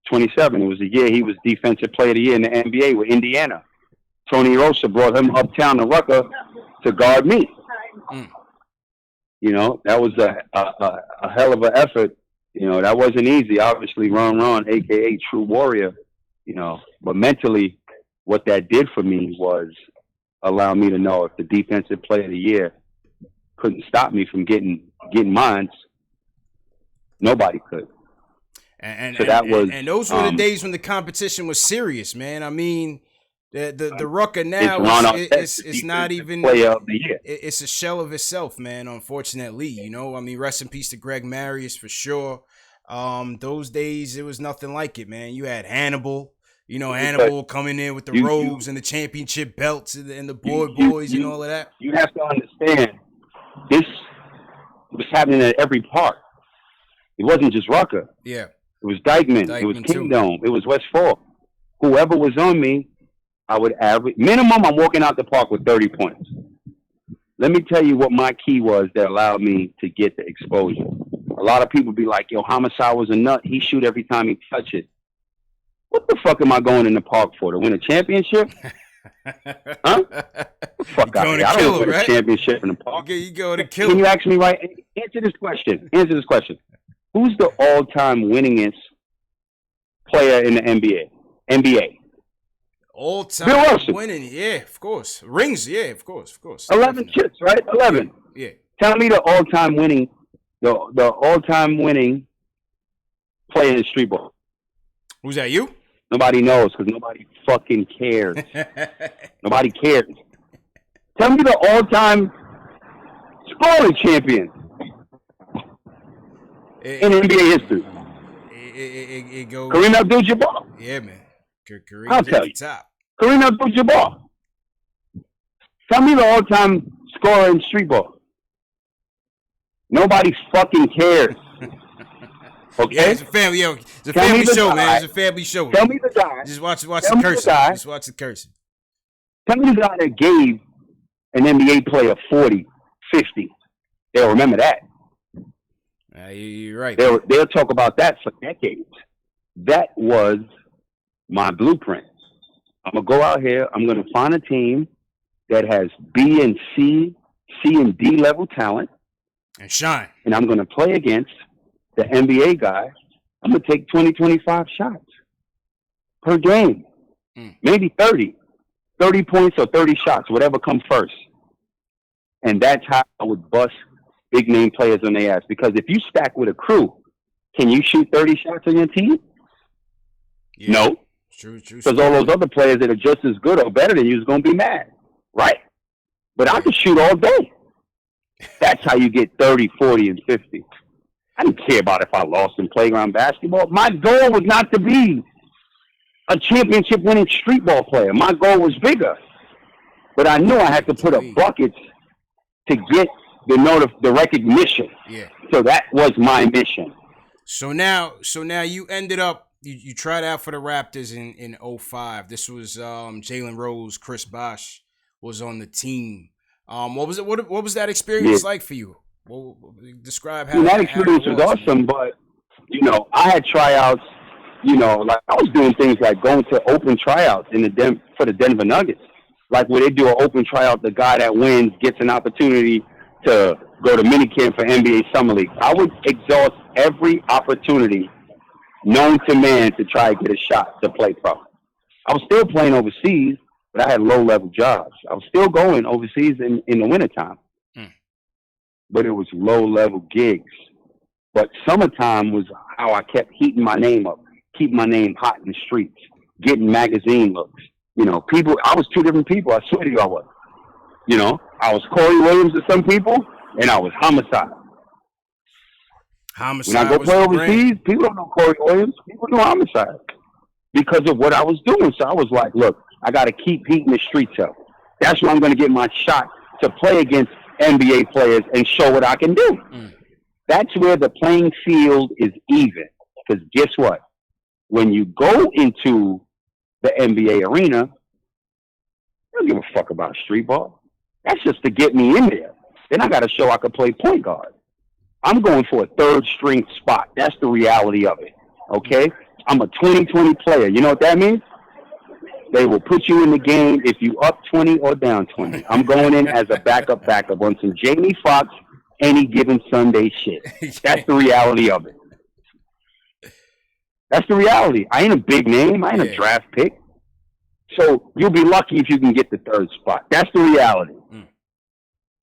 A: 27. It was the year he was Defensive Player of the Year in the NBA with Indiana. Tony Rosa brought him uptown to Rucker to guard me. That was a hell of an effort. That wasn't easy. Obviously, Ron, a.k.a. True Warrior, but mentally what that did for me was allow me to know if the Defensive Player of the Year couldn't stop me from getting mines, nobody could. And those were the days when the competition was serious, man. I mean, the Rucker now it's not even
B: Player of the Year.
A: It's a shell of itself, man. Unfortunately, I mean, rest in peace to Greg Marius for sure. Those days it was nothing like it, man. You had Hannibal, Hannibal coming in with the robes and the championship belts and the boys and all of that.
B: You have to understand, this was happening at every park. It wasn't just Rucker.
A: Yeah.
B: It was Dykeman. It was Kingdom. It was West Fork. Whoever was on me, I would average. Minimum, I'm walking out the park with 30 points. Let me tell you what my key was that allowed me to get the exposure. A lot of people be like, yo, Homicide was a nut. He shoot every time he touch it. What the fuck am I going in the park for? To win a championship? Huh? Fuck out here. I don't win a championship in the park.
A: You go to kill.
B: Can you ask me right? Answer this question. Who's the all-time winningest player in the NBA?
A: All-time winning, yeah, of course. Rings, yeah, of course.
B: 11 chips, right? 11.
A: Yeah.
B: Tell me the all-time winning player in street ball.
A: Who's that, you?
B: Nobody knows because nobody fucking cares. Nobody cares. Tell me the all-time scoring champion in NBA history.
A: it goes.
B: Kareem Abdul-Jabbar.
A: Yeah, man. Kareem's
B: I'll
A: at
B: tell
A: the
B: you.
A: top.
B: Kareem Abdul-Jabbar. Tell me the all-time scorer in streetball. Nobody fucking cares. Okay?
A: Yeah, it's a family, it's a family show, man. It's a family show.
B: Tell me the guy.
A: Just watch the cursing. Just watch the cursing.
B: Tell me the guy that gave an NBA player 40, 50. They'll remember that.
A: You're right.
B: They'll talk about that for decades. That was my blueprint. I'm going to go out here. I'm going to find a team that has B and C and D level talent.
A: And shine. And
B: I'm going to play against the NBA guy. I'm going to take 20, 25 shots per game. Maybe 30. 30 points or 30 shots, whatever comes first. And that's how I would bust big name players on their ass. Because if you stack with a crew, can you shoot 30 shots on your team? Yeah. No.
A: True.
B: Because all those other players that are just as good or better than you is going to be mad. Right? But I can shoot all day. That's how you get 30, 40, and 50. I didn't care about if I lost in playground basketball. My goal was not to be a championship-winning street ball player. My goal was bigger. But I knew I had to put up buckets to get the recognition.
A: Yeah.
B: So that was my mission.
A: So now you ended up, you tried out for the Raptors in 05. This was Jalen Rose, Chris Bosh was on the team. What was it? What was that experience like for you? Well, describe how
B: that experience was awesome. But I had tryouts. Like I was doing things like going to open tryouts for the Denver Nuggets. Like where they do an open tryout, the guy that wins gets an opportunity to go to minicamp for NBA Summer League. I would exhaust every opportunity known to man to try to get a shot to play pro. I was still playing overseas, but I had low-level jobs. I was still going overseas in the wintertime. But it was low-level gigs. But summertime was how I kept heating my name up, keeping my name hot in the streets, getting magazine looks. People, I was two different people. I swear to you I was. I was Corey Williams to some people, and I was Homicide.
A: Homicide.
B: When I go play overseas, people don't know Corey Williams. People know Homicide because of what I was doing. So I was like, look, I got to keep heating the streets up. That's where I'm going to get my shot to play against NBA players and show what I can do. That's where the playing field is even. Because guess what? When you go into the NBA arena, I don't give a fuck about street ball. That's just to get me in there. Then I got to show I can play point guard. I'm going for a third string spot. That's the reality of it. Okay? I'm a 20-20 player. You know what that means? They will put you in the game if you up 20 or down 20. I'm going in as a backup on some Jamie Foxx any given Sunday shit. That's the reality of it. That's the reality. I ain't a big name. I ain't a draft pick. So you'll be lucky if you can get the third spot. That's the reality.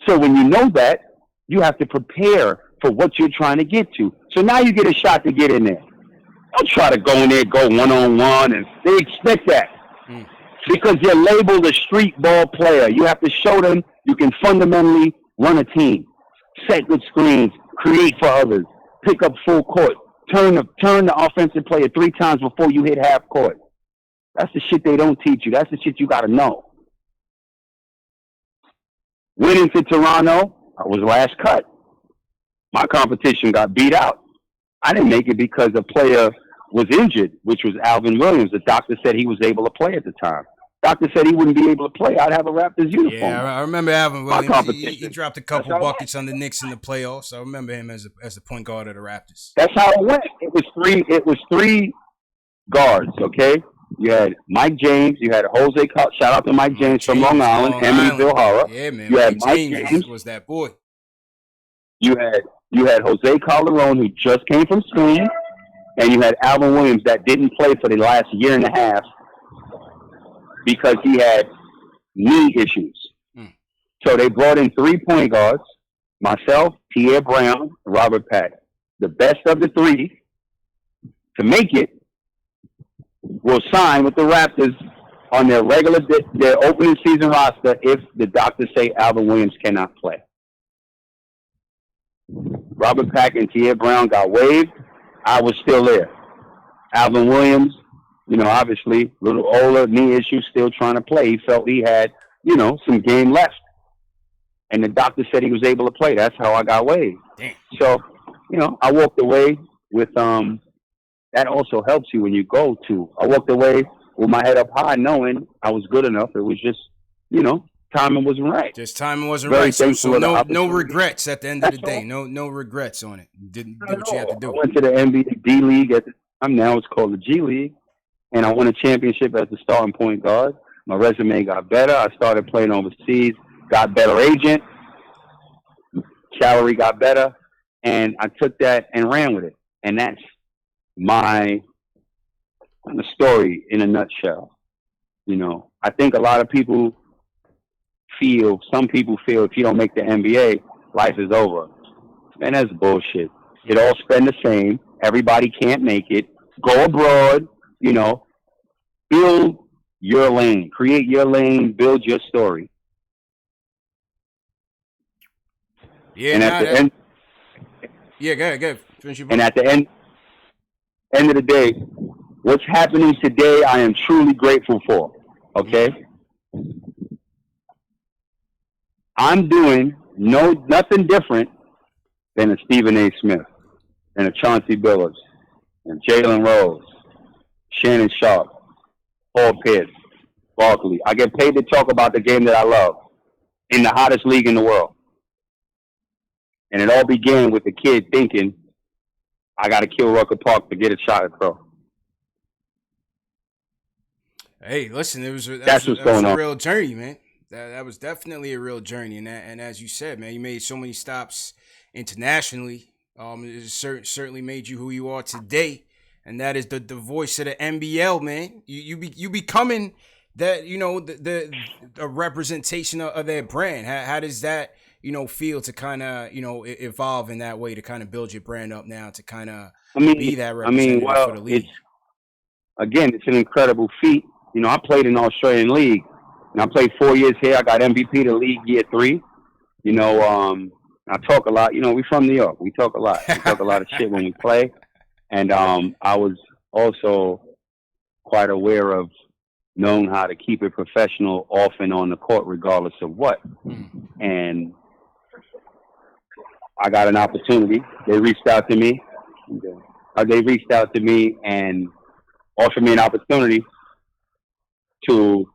B: So when you know that, you have to prepare for what you're trying to get to. So now you get a shot to get in there. Don't try to go in there, go one-on-one, and they expect that. Because you're labeled a street ball player. You have to show them you can fundamentally run a team, set good screens, create for others, pick up full court, turn the offensive player 3 times before you hit half court. That's the shit they don't teach you. That's the shit you got to know. Winning to Toronto, I was last cut. My competition got beat out. I didn't make it because a player was injured, which was Alvin Williams. The doctor said he was able to play at the time. Doctor said he wouldn't be able to play. I'd have a Raptors uniform.
A: Yeah, I remember Alvin Williams. He dropped a couple buckets on the Knicks in the playoffs. I remember him as the point guard of the Raptors.
B: That's how it went. It was three guards, okay? You had Mike James. You had Jose. Shout out to Mike James from Long Island, Amityville Horror.
A: Yeah, man.
B: You had Mike James
A: was that boy.
B: You had Jose Calderon, who just came from Spain, and you had Alvin Williams that didn't play for the last year and a half because he had knee issues. So they brought in 3 point guards, myself, Pierre Brown, Robert Pack. The best of the 3 to make it will sign with the Raptors on their opening season roster if the doctors say Alvin Williams cannot play. Robert Pack and Pierre Brown got waived. I was still there. Alvin Williams, obviously, a little older, knee issues, still trying to play. He felt he had, some game left. And the doctor said he was able to play. That's how I got waived.
A: Damn.
B: So, I walked away with, that also helps you when you go to. I walked away with my head up high knowing I was good enough. It was just, timing wasn't right.
A: Just timing wasn't
B: Very
A: right. So no regrets at the end of the day.
B: all.
A: No regrets on it. Didn't do what you had to do.
B: I went to the NBA D League at the time. Now it's called the G League. And I won a championship as the starting point guard. My resume got better. I started playing overseas. Got better agent. Salary got better. And I took that and ran with it. And that's my story in a nutshell. I think a lot of people some people feel if you don't make the NBA, life is over. Man, that's bullshit. It all spend the same. Everybody can't make it. Go abroad, build your lane, create your lane, build your story.
A: Yeah,
B: and at the end,
A: go ahead. Finish your
B: and at the end of the day, what's happening today, I am truly grateful for. Okay? I'm doing nothing different than a Stephen A. Smith, and a Chauncey Billups, and Jalen Rose, Shannon Sharp, Paul Pierce, Barkley. I get paid to talk about the game that I love in the hottest league in the world. And it all began with the kid thinking, I got to kill Rucker Park to get a shot at pro.
A: Hey, listen, that was a real journey, man. That was definitely a real journey, and as you said, man, you made so many stops internationally. It certainly made you who you are today, and that is the voice of the NBL, man. You becoming that, a representation of their brand. How does that feel to kind of evolve in that way to kind of build your brand up now to kind of be that representative for the league?
B: It's an incredible feat. I played in the Australian League. And I played 4 years here. I got MVP the league year 3. I talk a lot. We from New York. We talk a lot. We talk a lot of shit when we play. And I was also quite aware of knowing how to keep it professional off and on the court regardless of what. And I got an opportunity. They reached out to me. And offered me an opportunity to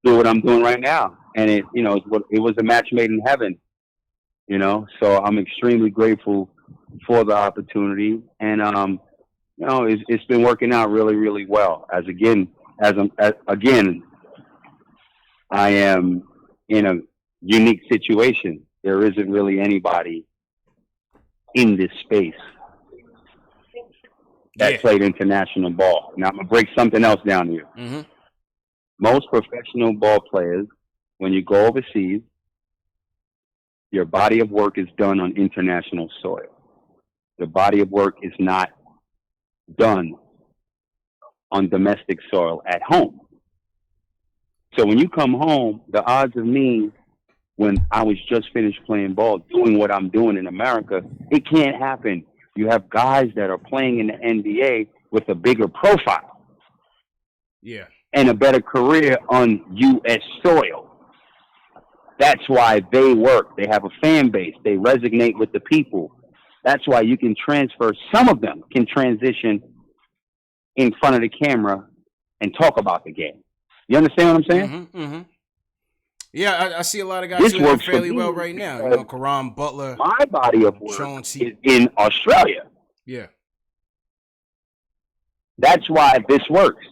B: do what I'm doing right now. And it was a match made in heaven, so I'm extremely grateful for the opportunity. And, it's been working out really, really well. I am in a unique situation. There isn't really anybody in this space that played international ball. Now I'm going to break something else down to you.
A: Mm-hmm.
B: Most professional ball players, when you go overseas, your body of work is done on international soil. The body of work is not done on domestic soil at home. So when you come home, the odds of me, when I was just finished playing ball, doing what I'm doing in America, it can't happen. You have guys that are playing in the NBA with a bigger profile.
A: Yeah.
B: And a better career on U.S. soil. That's why they work. They have a fan base. They resonate with the people. That's why you can transfer. Some of them can transition in front of the camera and talk about the game. You understand what I'm saying?
A: Mm-hmm, mm-hmm. Yeah, I see a lot of guys doing fairly well right now. Karan Butler.
B: My body of work is in Australia.
A: Yeah.
B: That's why this works.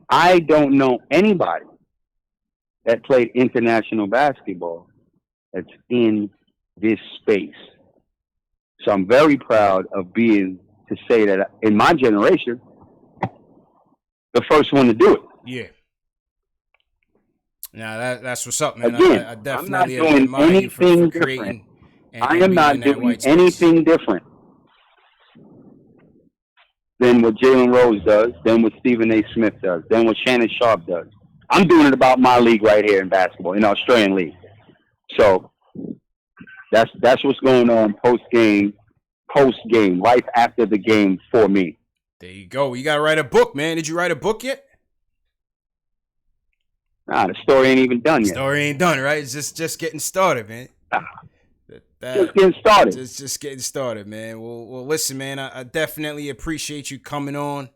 B: I don't know anybody that played international basketball that's in this space. So I'm very proud of being to say that in my generation, the first one to do it.
A: Yeah. Now that's what's up, man.
B: Again,
A: I definitely
B: I'm not doing anything different. I am not doing anything different than what Jalen Rose does, than what Stephen A. Smith does, than what Shannon Sharp does. I'm doing it about my league right here in basketball, in the Australian League. So that's what's going on post-game, post game, life after the game for me.
A: There you go. You got to write a book, man. Did you write a book yet?
B: Nah, the story ain't even done yet.
A: Story ain't done, right? It's just getting started, man.
B: Just getting started.
A: Just getting started, man. Well, listen, man. I definitely appreciate you coming on,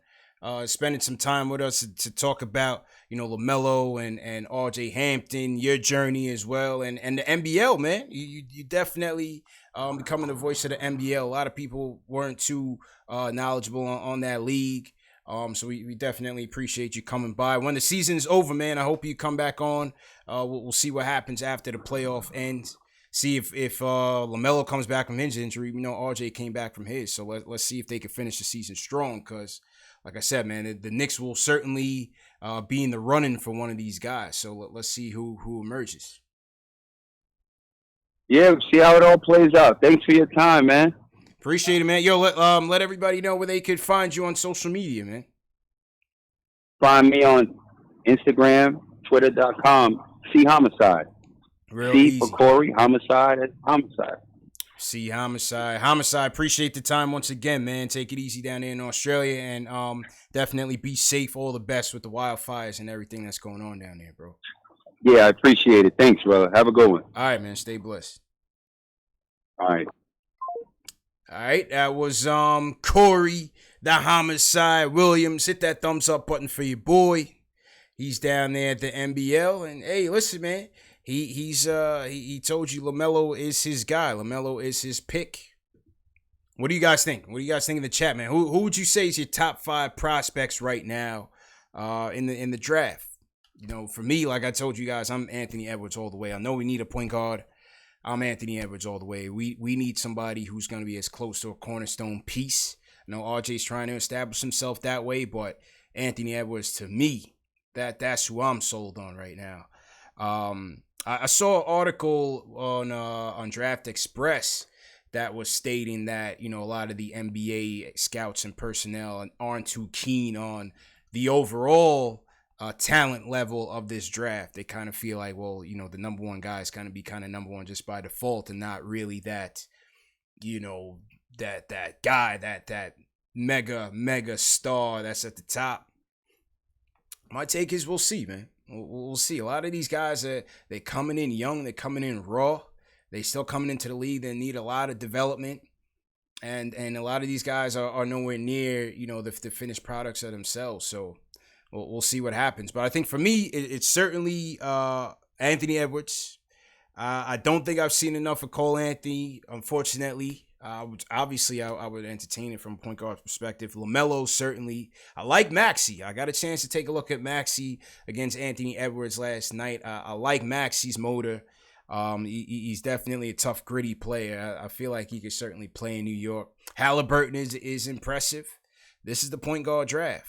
A: spending some time with us to talk about, LaMelo and RJ Hampton, your journey as well, and the NBL, man. You definitely becoming the voice of the NBL. A lot of people weren't too knowledgeable on that league. So we definitely appreciate you coming by. When the season's over, man, I hope you come back on. We'll see what happens after the playoff ends. See if LaMelo comes back from his injury. We know RJ came back from his. So let's see if they can finish the season strong. Because, like I said, man, the Knicks will certainly be in the running for one of these guys. So let's see who emerges.
B: Yeah, see how it all plays out. Thanks for your time, man.
A: Appreciate it, man. Yo, let everybody know where they could find you on social media, man.
B: Find me on Instagram, twitter.com, C Homicide.
A: Real
B: C
A: easy.
B: for Corey, Homicide at Homicide.
A: C Homicide. Homicide, appreciate the time once again, man. Take it easy down there in Australia, and definitely be safe. All the best with the wildfires and everything that's going on down there, bro.
B: Yeah, I appreciate it. Thanks, brother. Have a good one.
A: All right, man. Stay blessed.
B: All right.
A: All right, that was Corey, the Homicide Williams. Hit that thumbs up button for your boy. He's down there at the NBL, and hey, listen, man, he told you LaMelo is his guy. LaMelo is his pick. What do you guys think? What do you guys think in the chat, man? Who would you say is your top 5 prospects right now in the draft? For me, like I told you guys, I'm Anthony Edwards all the way. I know we need a point guard. I'm Anthony Edwards all the way. We need somebody who's going to be as close to a cornerstone piece. I know RJ's trying to establish himself that way, but Anthony Edwards, to me, that's who I'm sold on right now. I saw an article on Draft Express that was stating that, a lot of the NBA scouts and personnel aren't too keen on the overall talent level of this draft. They kind of feel like, well, the number one guy is going to be kind of number one just by default, and not really that, that guy, that mega star that's at the top. My take is we'll see, man. We'll see. A lot of these guys, they're coming in young. They're coming in raw. They still coming into the league. They need a lot of development. And a lot of these guys are nowhere near, the finished products of themselves. So we'll see what happens. But I think for me, it's certainly Anthony Edwards. I don't think I've seen enough of Cole Anthony, unfortunately. I would entertain it from a point guard perspective. LaMelo, certainly. I like Maxey. I got a chance to take a look at Maxey against Anthony Edwards last night. I like Maxey's motor. He's definitely a tough, gritty player. I feel like he could certainly play in New York. Halliburton is impressive. This is the point guard draft.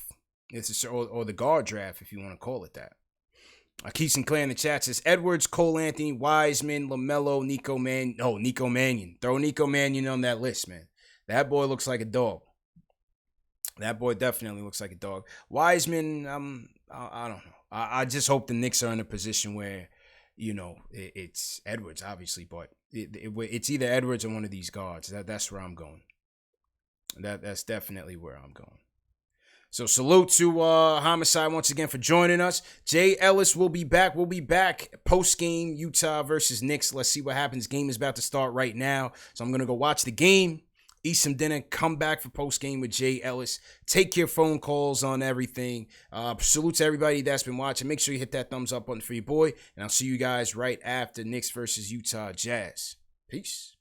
A: Or the guard draft, if you want to call it that. Keith Sinclair in the chat says Edwards, Cole Anthony, Wiseman, LaMelo, Nico Mannion. Throw Nico Mannion on that list, man. That boy looks like a dog. That boy definitely looks like a dog. Wiseman, I don't know. I just hope the Knicks are in a position where, it's Edwards, obviously, but it's either Edwards or one of these guards. That's where I'm going. That's definitely where I'm going. So salute to Homicide once again for joining us. Jay Ellis will be back. We'll be back post-game, Utah versus Knicks. Let's see what happens. Game is about to start right now. So I'm going to go watch the game, eat some dinner, come back for post-game with Jay Ellis. Take your phone calls on everything. Salute to everybody that's been watching. Make sure you hit that thumbs up button for your boy. And I'll see you guys right after Knicks versus Utah Jazz. Peace.